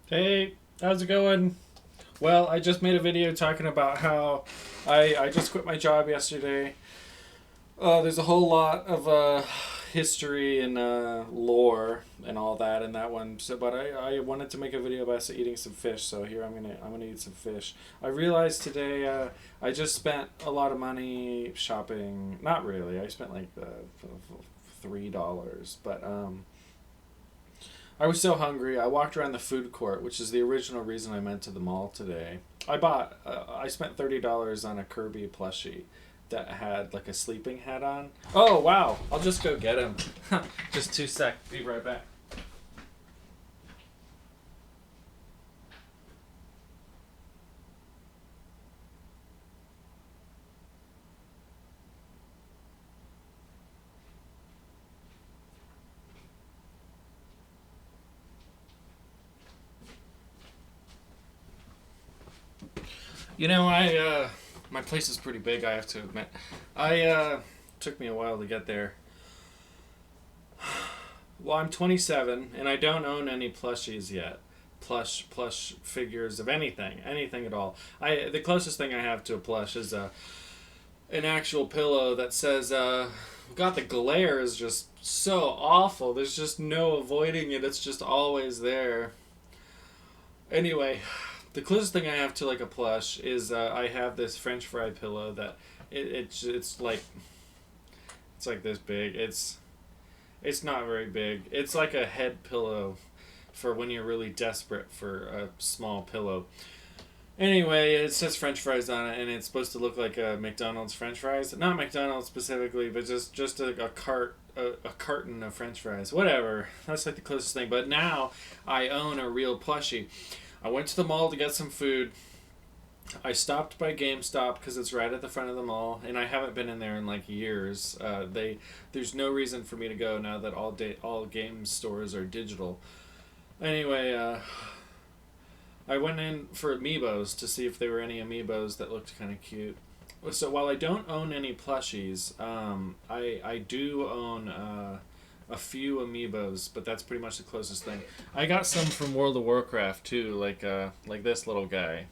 Hey, how's it going? Well, I just made a video talking about how I just quit my job yesterday. There's a whole lot of history and lore and all that in that one. So, but I wanted to make a video about eating some fish. So here I'm gonna eat some fish. I realized today I just spent a lot of money shopping. Not really. I spent like $3, but I was so hungry. I walked around the food court, which is the original reason I went to the mall today. I spent $30 on a Kirby plushie that had like a sleeping hat on. Oh, wow. I'll just go get him. Just 2 sec. Be right back. My place is pretty big, I have to admit. Took me a while to get there. Well, I'm 27 and I don't own any plushies yet. Plush figures of anything at all. The closest thing I have to a plush is an actual pillow that says God, the glare is just so awful. There's just no avoiding it. It's just always there. Anyway, the closest thing I have to like a plush is I have this French fry pillow that it's like this big. It's not very big. It's like a head pillow for when you're really desperate for a small pillow. Anyway, it says French fries on it, and it's supposed to look like a McDonald's French fries. Not McDonald's specifically, but just a carton of French fries. Whatever. That's like the closest thing. But now I own a real plushie. I went to the mall to get some food. I stopped by GameStop because it's right at the front of the mall, and I haven't been in there in like years. There's no reason for me to go now that all game stores are digital. Anyway, I went in for amiibos to see if there were any amiibos that looked kind of cute. So while I don't own any plushies, I do own a few amiibos, but that's pretty much the closest thing. I got some from World of Warcraft too, like this little guy.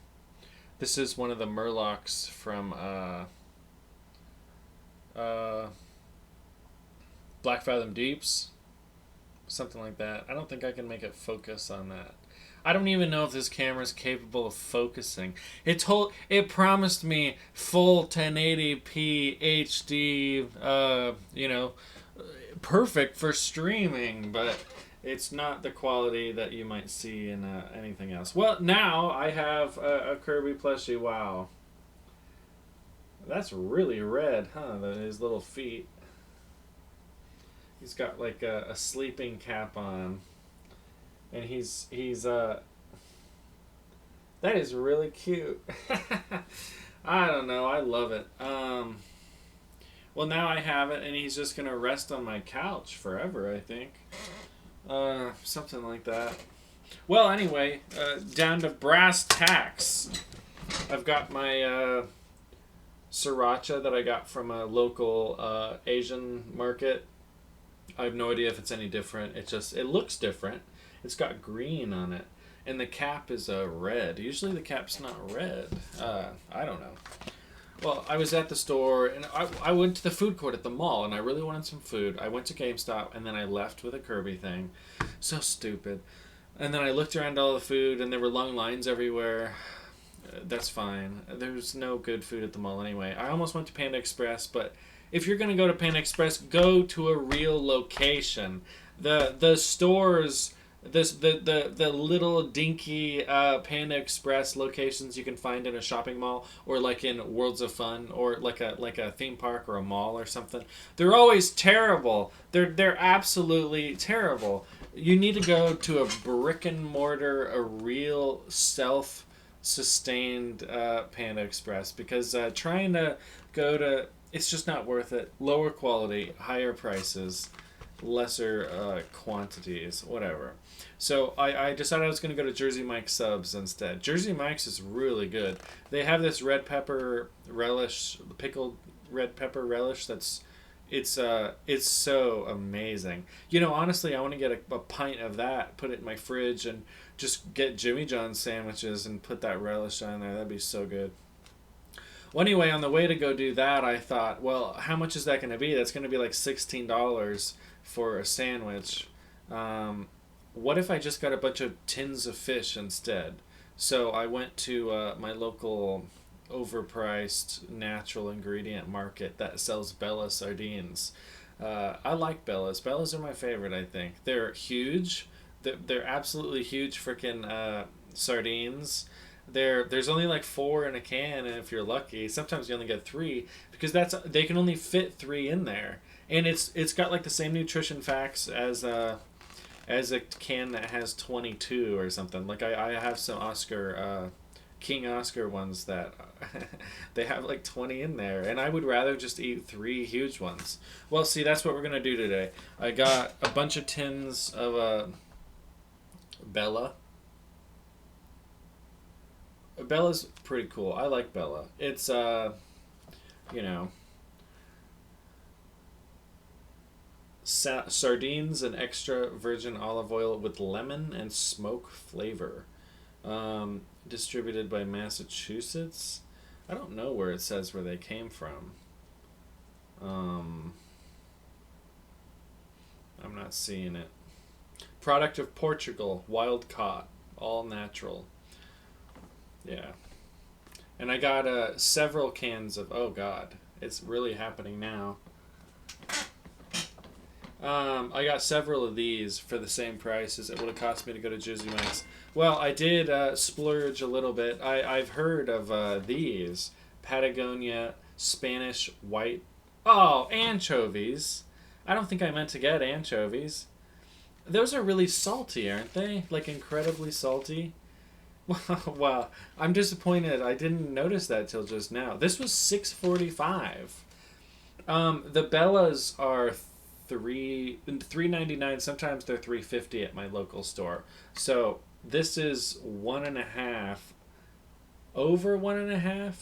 This is one of the Murlocs from uh, Black Fathom Deeps, something like that. I don't think I can make it focus on that. I don't even know if this camera is capable of focusing. It promised me full 1080p HD, perfect for streaming, but it's not the quality that you might see in anything else. Well, now I have a Kirby plushie. Wow, that's really red, huh? His little feet. He's got like a sleeping cap on, and he's that is really cute. I don't know. I love it. Well, now I have it, and he's just gonna rest on my couch forever. I think. Something like that. Well, anyway, down to brass tacks. I've got my sriracha that I got from a local Asian market. I have no idea if it's any different. It looks different. It's got green on it, and the cap is red. Usually the cap's not red. I don't know. Well, I was at the store, and I went to the food court at the mall, and I really wanted some food. I went to GameStop, and then I left with a Kirby thing. So stupid. And then I looked around all the food, and there were long lines everywhere. That's fine. There's no good food at the mall anyway. I almost went to Panda Express, but if you're going to go to Panda Express, go to a real location. The stores, the little dinky Panda Express locations you can find in a shopping mall, or like in Worlds of Fun, or like a theme park or a mall or something. They're always terrible. They're absolutely terrible. You need to go to a brick and mortar, a real sustained Panda Express, because trying to go to it's just not worth it. Lower quality, higher prices, lesser quantities, whatever. So I decided I was going to go to Jersey Mike's Subs instead. Jersey Mike's is really good. They have this red pepper relish, pickled red pepper relish that's It's so amazing. Honestly, I want to get a pint of that, put it in my fridge, and just get Jimmy John's sandwiches and put that relish on there. That'd be so good. Well, anyway, on the way to go do that, I thought, well, how much is that going to be? That's going to be like $16 for a sandwich. What if I just got a bunch of tins of fish instead? So I went to my local overpriced natural ingredient market that sells Bela Sardines. I like Belas. Belas are my favorite, I think. They're huge. They're absolutely huge freaking sardines. There's only like four in a can, and if you're lucky, sometimes you only get three because they can only fit three in there, and it's got like the same nutrition facts as a can that has 22 or something. Like I have some King Oscar ones that they have like 20 in there, and I would rather just eat three huge ones. Well, see, that's what we're gonna do today. I got a bunch of tins of Bela. Bella's pretty cool. I like Bela. It's you know, sardines and extra virgin olive oil with lemon and smoke flavor. Distributed by Massachusetts. I don't know where it says where they came from. I'm not seeing it. Product of Portugal, wild caught, all natural. Yeah. And I got several cans of. Oh God, it's really happening now. I got several of these for the same price as it would have cost me to go to Jersey Mike's. Well, I did splurge a little bit. I've heard of these Patagonia Spanish white. Oh, anchovies. I don't think I meant to get anchovies. Those are really salty, aren't they? Like incredibly salty. Wow, I'm disappointed. I didn't notice that till just now. This was $6.45. The Bellas are $3.99. Sometimes they're $3.50 at my local store. So this is 1.5. Over 1.5.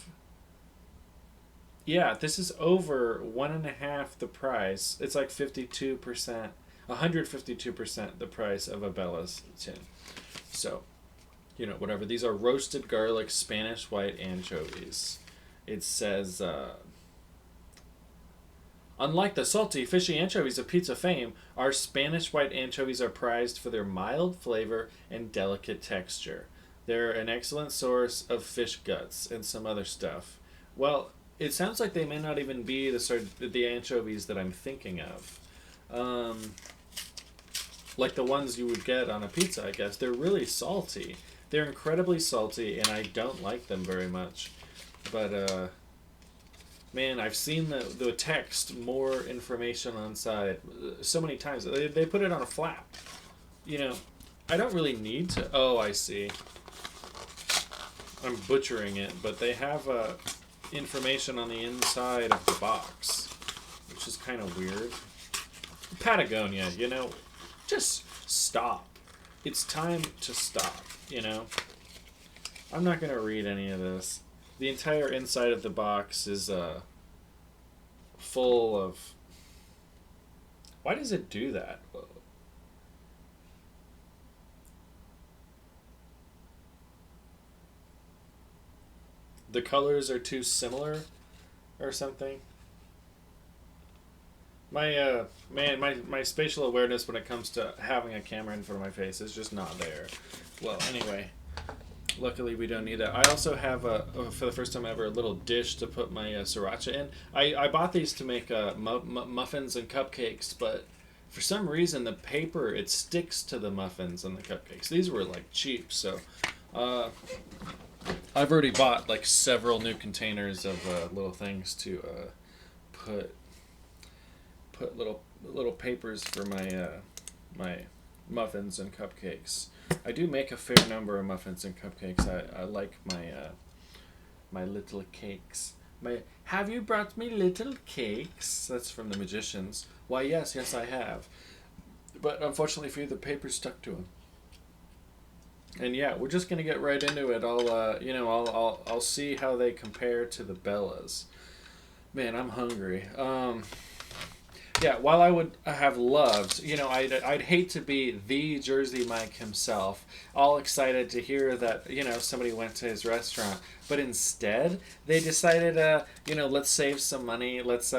Yeah, this is over 1.5 the price. It's like 52%, 152% the price of a Bella's tin. So, whatever. These are roasted garlic Spanish white anchovies. It says, unlike the salty, fishy anchovies of pizza fame, our Spanish white anchovies are prized for their mild flavor and delicate texture. They're an excellent source of fish guts and some other stuff. Well, it sounds like they may not even be the anchovies that I'm thinking of. Like the ones you would get on a pizza, I guess. They're really salty. They're incredibly salty, and I don't like them very much. But, man, I've seen the text, more information on side, so many times. They put it on a flap. I don't really need to. Oh, I see. I'm butchering it, but they have information on the inside of the box, which is kind of weird. Patagonia, just stop. It's time to stop, I'm not going to read any of this. The entire inside of the box is full of... Why does it do that? The colors are too similar or something? My spatial awareness when it comes to having a camera in front of my face is just not there. Well, anyway, luckily we don't need that. I also have for the first time ever, a little dish to put my sriracha in. I bought these to make muffins and cupcakes, but for some reason the paper, it sticks to the muffins and the cupcakes. These were like cheap, so I've already bought like several new containers of little things to put little papers for my muffins and cupcakes. I do make a fair number of muffins and cupcakes. I like my little cakes. Have you brought me little cakes? That's from the Magicians. Why, yes, I have. But unfortunately for you, the paper stuck to them. And yeah, we're just gonna get right into it. I'll see how they compare to the Bellas. Man, I'm hungry. Yeah, while I would have loved, I'd hate to be the Jersey Mike himself, all excited to hear that, somebody went to his restaurant. But instead, they decided, let's save some money. Let's,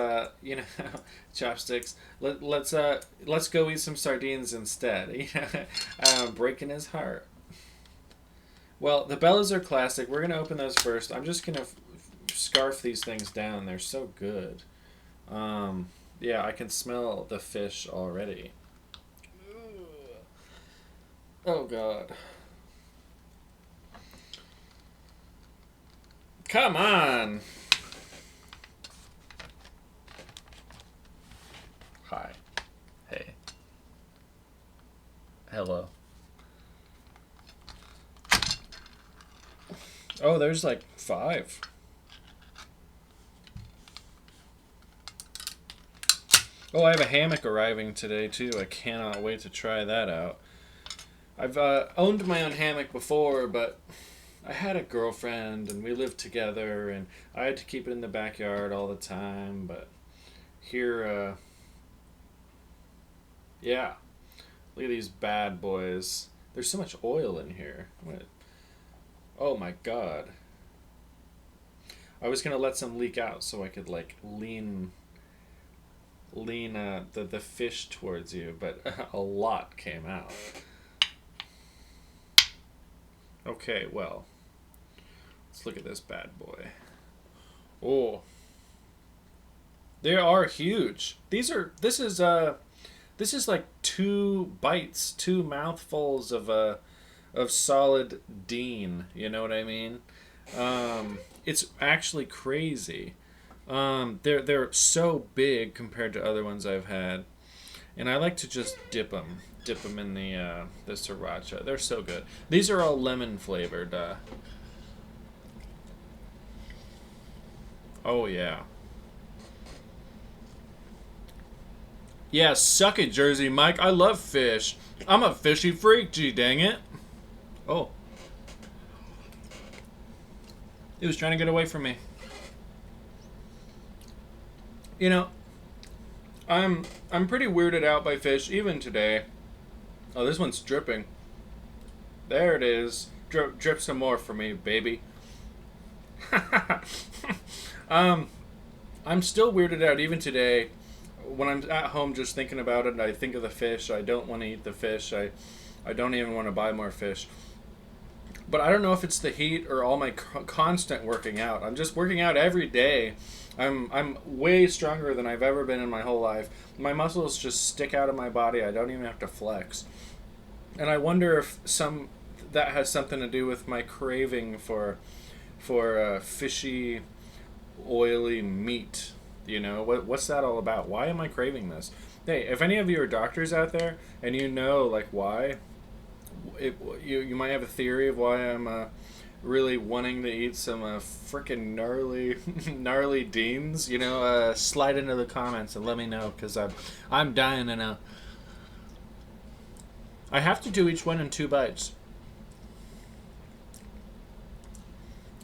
chopsticks. Let's go eat some sardines instead. Breaking his heart. Well, the Bellas are classic. We're going to open those first. I'm just going to scarf these things down. They're so good. Yeah, I can smell the fish already. Oh, God. Come on! Hi. Hey. Hello. Oh, there's like 5. Oh, I have a hammock arriving today, too. I cannot wait to try that out. I've owned my own hammock before, but I had a girlfriend, and we lived together, and I had to keep it in the backyard all the time, but here, yeah. Look at these bad boys. There's so much oil in here. What? Oh, my God. I was going to let some leak out so I could, lean the fish towards you, but a lot came out. Okay, well, let's look at this bad boy. Oh, they are huge. This is like 2 bites, 2 mouthfuls of solid Dean. You know what I mean? It's actually crazy. They're so big compared to other ones I've had, and I like to just dip them in the sriracha. They're so good. These are all lemon flavored. Oh yeah. Yeah, suck it, Jersey Mike. I love fish. I'm a fishy freak. Gee, dang it. Oh, he was trying to get away from me. I'm pretty weirded out by fish even today. Oh, this one's dripping. There it is. Drip some more for me, baby. I'm still weirded out even today. When I'm at home just thinking about it, I think of the fish. I don't want to eat the fish. I don't even want to buy more fish. But I don't know if it's the heat or all my constant working out. I'm just working out every day. I'm way stronger than I've ever been in my whole life. My muscles just stick out of my body. I don't even have to flex. And I wonder if that has something to do with my craving for fishy, oily meat. What's that all about? Why am I craving this? Hey, if any of you are doctors out there and you know why, you might have a theory of why I'm really wanting to eat some freaking gnarly Deans. Slide into the comments and let me know, because I'm dying to know. I have to do each one in 2 bites.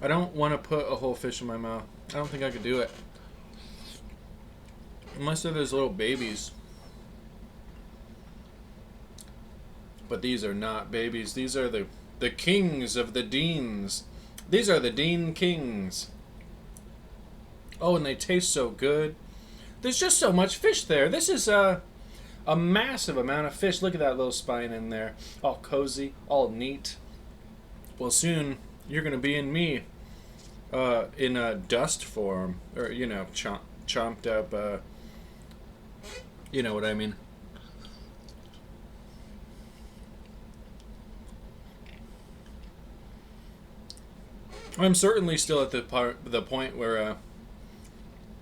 I don't want to put a whole fish in my mouth. I don't think I could do it. Unless they're those little babies. But these are not babies. These are the kings of the Deans. These are the Dean kings. Oh, and they taste so good. There's just so much fish there. This is a massive amount of fish. Look at that little spine in there. All cozy, all neat. Well, soon you're going to be in me in a dust form. Or, chomped up. You know what I mean. I'm certainly still at the point where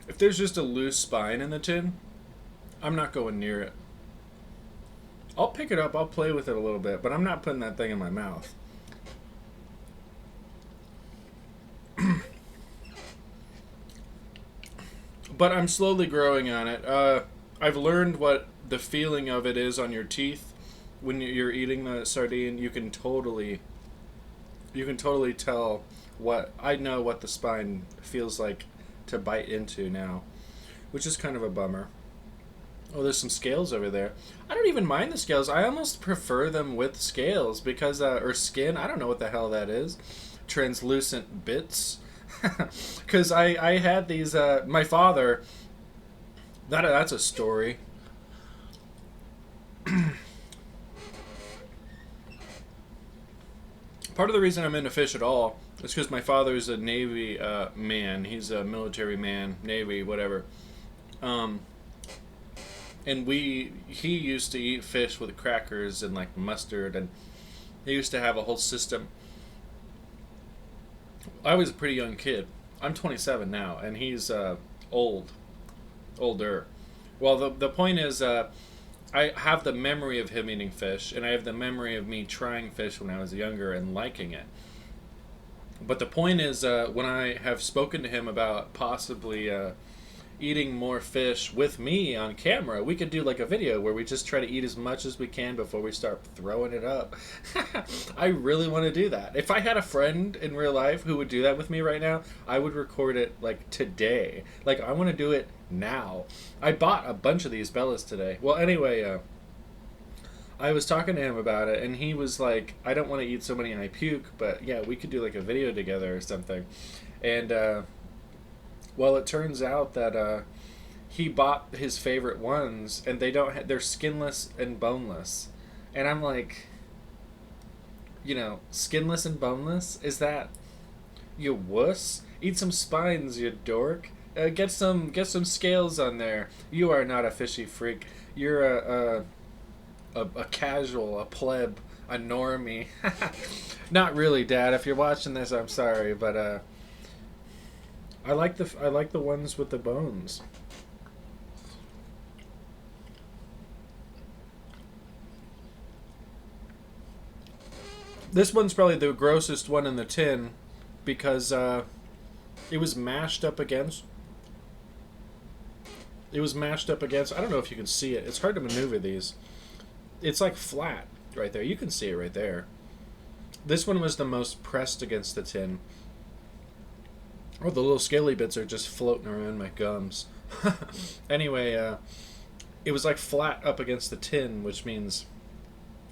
if there's just a loose spine in the tin, I'm not going near it. I'll pick it up, I'll play with it a little bit, but I'm not putting that thing in my mouth. But I'm slowly growing on it. I've learned what the feeling of it is on your teeth when you're eating the sardine. You can totally tell I know what the spine feels like to bite into now, which is kind of a bummer. Oh, there's some scales over there. I don't even mind the scales. I almost prefer them with scales because, or skin. I don't know what the hell that is. Translucent bits. Because I had these. My father. That's a story. Part of the reason I'm into fish at all is because my father's a Navy man. He's a military man, Navy, whatever. Um, and he used to eat fish with crackers and like mustard, and he used to have a whole system. I was a pretty young kid. I'm 27 now, and he's older. Well, the point is, I have the memory of him eating fish, and I have the memory of me trying fish when I was younger and liking it. But the point is, when I have spoken to him about possibly eating more fish with me on camera, we could do like a video where we just try to eat as much as we can before we start throwing it up. I really want to do that. If I had a friend in real life who would do that with me right now, I would record it like today. Like, I want to do it now. I bought a bunch of these Belas today. Well, anyway, I was talking to him about it, and he was like, I don't want to eat so many and I puke, but yeah, we could do like a video together or something. And, well, it turns out that he bought his favorite ones, and they're skinless and boneless. And I'm like, skinless and boneless? Is that, you wuss? Eat some spines, you dork. Get some scales on there. You are not a fishy freak. You're a casual, a pleb, a normie. Not really, Dad. If you're watching this, I'm sorry, but I like the ones with the bones. This one's probably the grossest one in the tin because it was mashed up against. It was mashed up against. I don't know if you can see it. It's hard to maneuver these. It's like flat right there. You can see it right there. This one was the most pressed against the tin. Oh, the little scaly bits are just floating around my gums. Anyway, it was like flat up against the tin, which means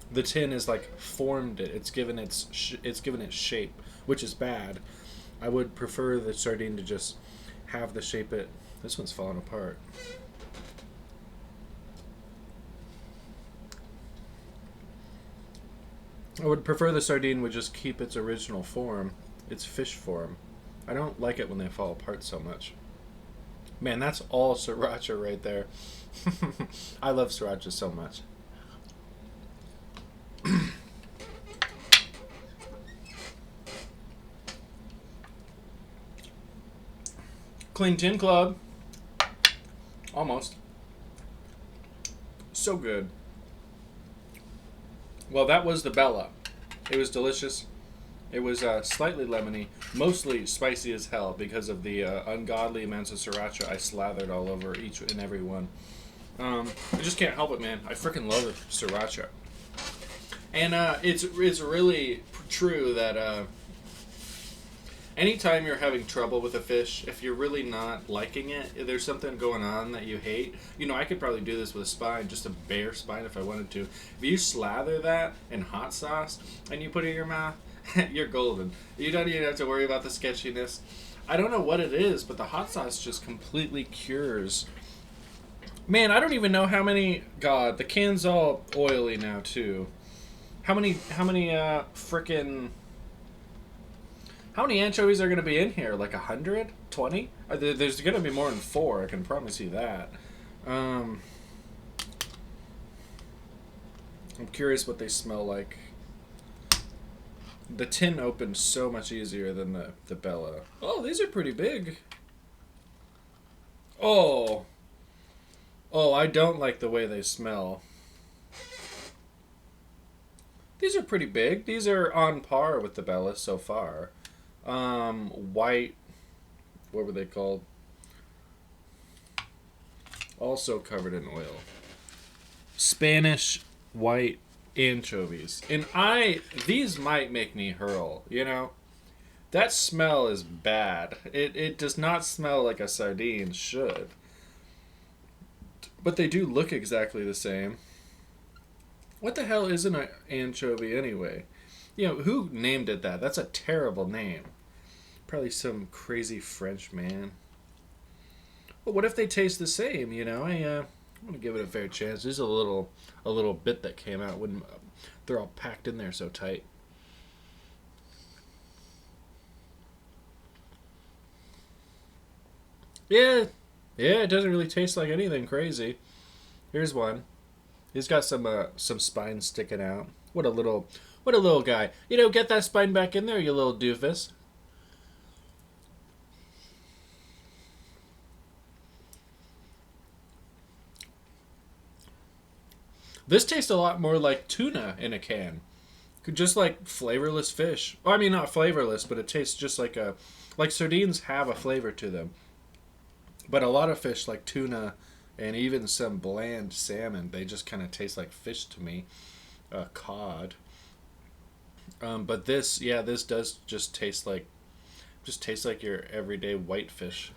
the tin is like formed it. It's given it shape, which is bad. I would prefer the sardine to just have the shape it. This one's falling apart. I would prefer the sardine would just keep its original form, its fish form. I don't like it when they fall apart so much. Man, that's all sriracha right there. I love sriracha so much. Clean Tin Club. Almost. So good. Well, that was the Bela. It was delicious. It was slightly lemony, mostly spicy as hell because of the ungodly amounts of sriracha I slathered all over each and every one. I just can't help it, man. I freaking love sriracha. And it's really true that anytime you're having trouble with a fish, if you're really not liking it, if there's something going on that you hate, I could probably do this with a spine, just a bare spine if I wanted to. If you slather that in hot sauce and you put it in your mouth, you're golden. You don't even have to worry about the sketchiness. I don't know what it is, but the hot sauce just completely cures. Man, I don't even know how many. God, the can's all oily now too. How many frickin'. How many anchovies are going to be in here? Like 100? 20? There's going to be more than 4. I can promise you that. I'm curious what they smell like. The tin opened so much easier than the Bela. Oh, these are pretty big. Oh, I don't like the way they smell. These are pretty big. These are on par with the Bela so far. White, what were they called? Also covered in oil. Spanish white anchovies. And these might make me hurl, That smell is bad. It does not smell like a sardine should. But they do look exactly the same. What the hell is an anchovy anyway? You know, who named it that? That's a terrible name. Probably some crazy French man. Well, what if they taste the same? You know, I'm gonna give it a fair chance. There's a little bit that came out when they're all packed in there so tight. Yeah, yeah, it doesn't really taste like anything crazy. Here's one. He's got some spine sticking out. What a little guy. You know, get that spine back in there, you little doofus. This tastes a lot more like tuna in a can. Just like flavorless fish. Well, I mean, not flavorless, but it tastes just like sardines have a flavor to them. But a lot of fish like tuna and even some bland salmon, they just kind of taste like fish to me. Cod. But this, yeah, this does just tastes like your everyday whitefish.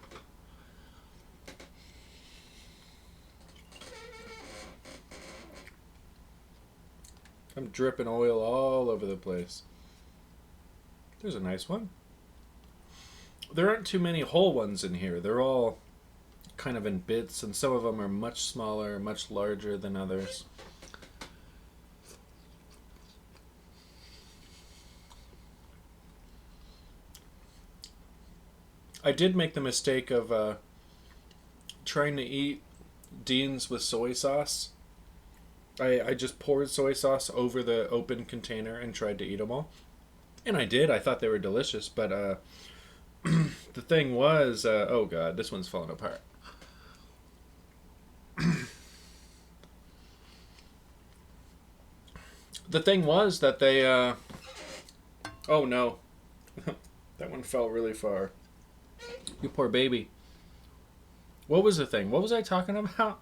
I'm dripping oil all over the place. There's a nice one. There aren't too many whole ones in here. They're all kind of in bits, and some of them are much smaller, much larger than others. I did make the mistake of trying to eat Dean's with soy sauce. I just poured soy sauce over the open container and tried to eat them all. And I did. I thought they were delicious, but the thing was, oh god, this one's falling apart. The thing was that they, oh no, that one fell really far. You poor baby. What was the thing? What was I talking about?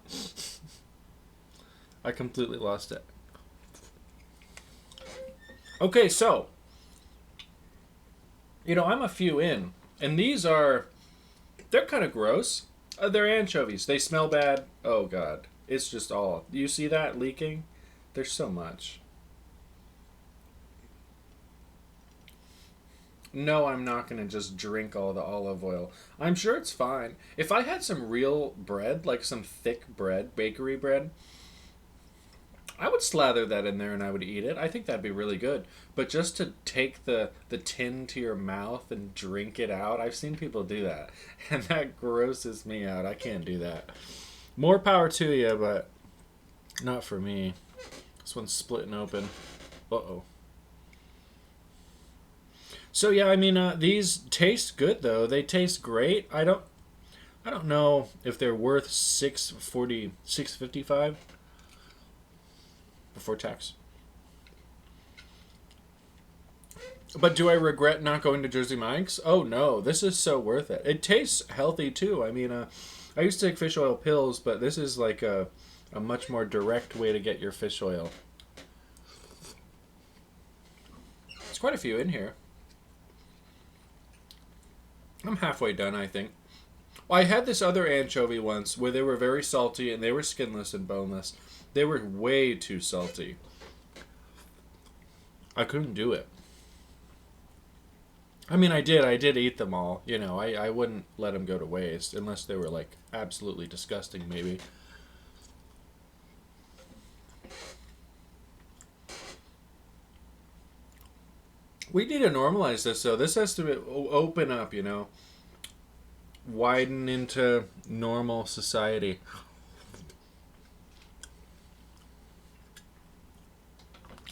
I completely lost it. Okay, so, you know, I'm a few in, and they're kind of gross. They're anchovies. They smell bad. Oh, God. It's just all. You see that leaking? There's so much. No, I'm not going to just drink all the olive oil. I'm sure it's fine. If I had some real bread, like some thick bread, bakery bread, I would slather that in there and I would eat it. I think that'd be really good. But just to take the tin to your mouth and drink it out, I've seen people do that. And that grosses me out. I can't do that. More power to you, but not for me. This one's splitting open. Uh-oh. So yeah, I mean, these taste good though. They taste great. I don't know if they're worth $6.55 before tax. But do I regret not going to Jersey Mike's? Oh no, this is so worth it. It tastes healthy too. I mean, I used to take fish oil pills, but this is like a much more direct way to get your fish oil. There's quite a few in here. I'm halfway done, I think. Well, I had this other anchovy once where they were very salty and they were skinless and boneless. They were way too salty. I couldn't do it. I mean, I did eat them all. You know, I wouldn't let them go to waste unless they were like absolutely disgusting, maybe. We need to normalize this, though. This has to open up, you know, widen into normal society.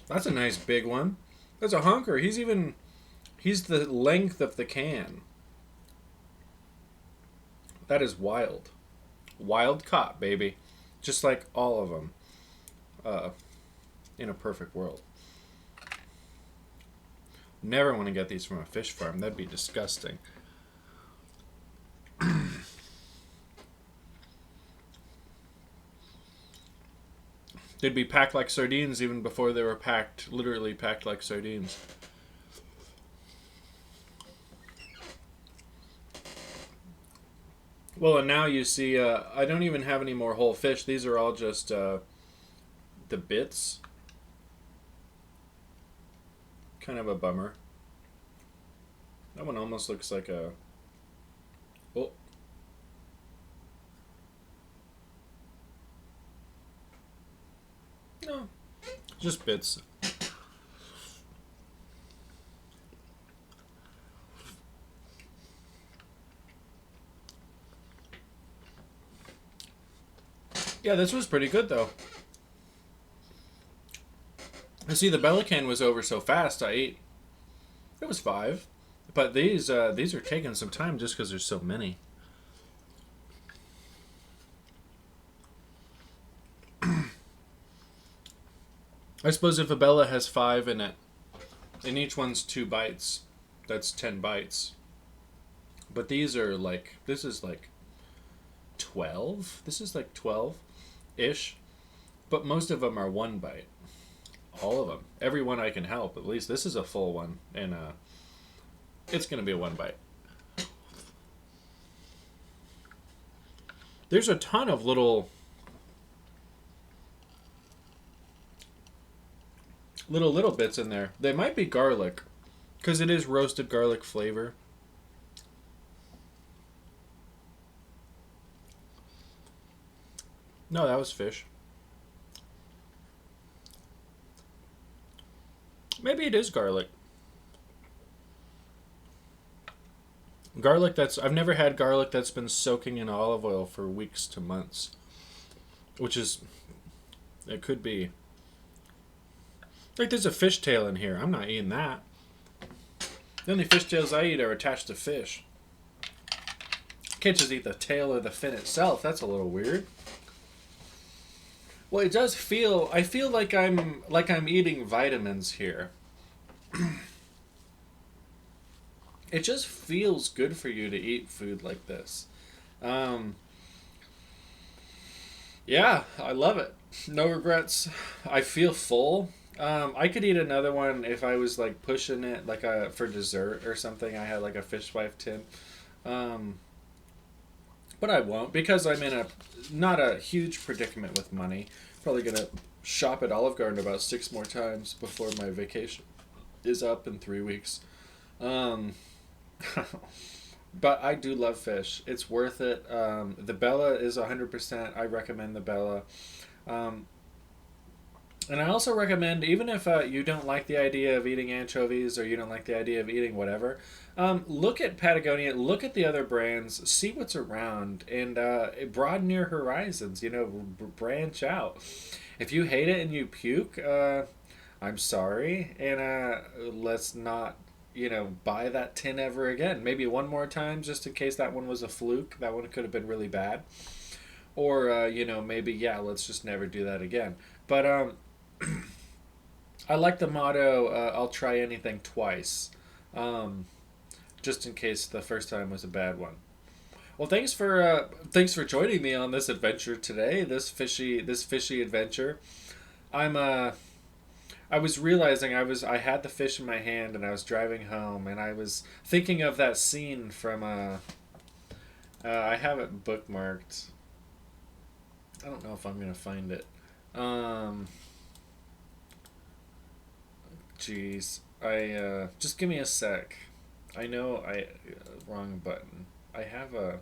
That's a nice big one. That's a hunker. He's the length of the can. That is wild. Wild caught, baby. Just like all of them. In a perfect world. Never want to get these from a fish farm. That'd be disgusting. They'd be packed like sardines even before they were packed, literally packed like sardines. Well, and now you see, I don't even have any more whole fish. These are all just the bits. Kind of a bummer. That one almost looks like a... Oh. No. Just bits. Yeah, this was pretty good, though. I see the Bela can was over so fast, I ate... It was 5. But these are taking some time just because there's so many. I suppose if a Bela has 5 in it, and each one's 2 bites, that's 10 bites. But these are like... This is like 12? This is like 12-ish. But most of them are 1 bite. All of them. Every one I can help. At least this is a full one. And it's going to be a 1 bite. There's a ton of little bits in there. They might be garlic. Because it is roasted garlic flavor. No, that was fish. Maybe it is garlic. Garlic that's... I've never had garlic that's been soaking in olive oil for weeks to months. Which is... It could be. Like, there's a fishtail in here. I'm not eating that. The only fishtails I eat are attached to fish. Can't just eat the tail or the fin itself. That's a little weird. Well, it does feel... I feel like I'm eating vitamins here. It just feels good for you to eat food like this. Yeah, I love it. No regrets. I feel full. I could eat another one if I was like pushing it, like for dessert or something. I had like a fishwife tin. But I won't because I'm in not a huge predicament with money. Probably gonna shop at Olive Garden about 6 more times before my vacation is up in 3 weeks. But I do love fish. It's worth it. The Bela is 100%. I recommend the Bela. And I also recommend, even if you don't like the idea of eating anchovies or you don't like the idea of eating whatever, look at Patagonia, look at the other brands, see what's around, and broaden your horizons, branch out. If you hate it and you puke, I'm sorry, and let's not, buy that tin ever again. Maybe one more time, just in case that one was a fluke. That one could have been really bad. Or, maybe, let's just never do that again. But, I like the motto, I'll try anything twice. Just in case the first time was a bad one. Well, thanks for joining me on this adventure today, this fishy adventure. I was realizing I had the fish in my hand and I was driving home and I was thinking of that scene from I have it bookmarked. I don't know if I'm gonna find it. Jeez, just give me a sec. I know wrong button. I have it.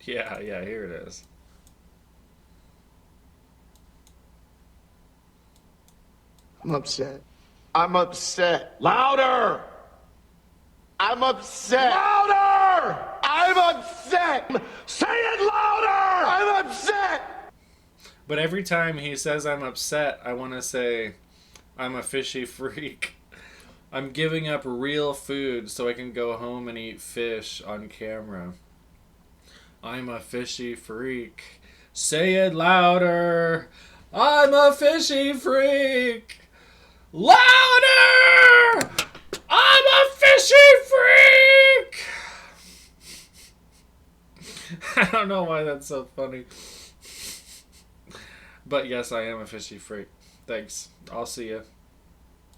Yeah, here it is. I'm upset. Louder! I'm upset. Louder! I'm upset! Say it louder! I'm upset! But every time he says I'm upset, I want to say I'm a fishy freak. I'm giving up real food so I can go home and eat fish on camera. I'm a fishy freak. Say it louder. I'm a fishy freak. Louder! I'm a fishy freak! I don't know why that's so funny. But yes, I am a fishy freak. Thanks. I'll see ya.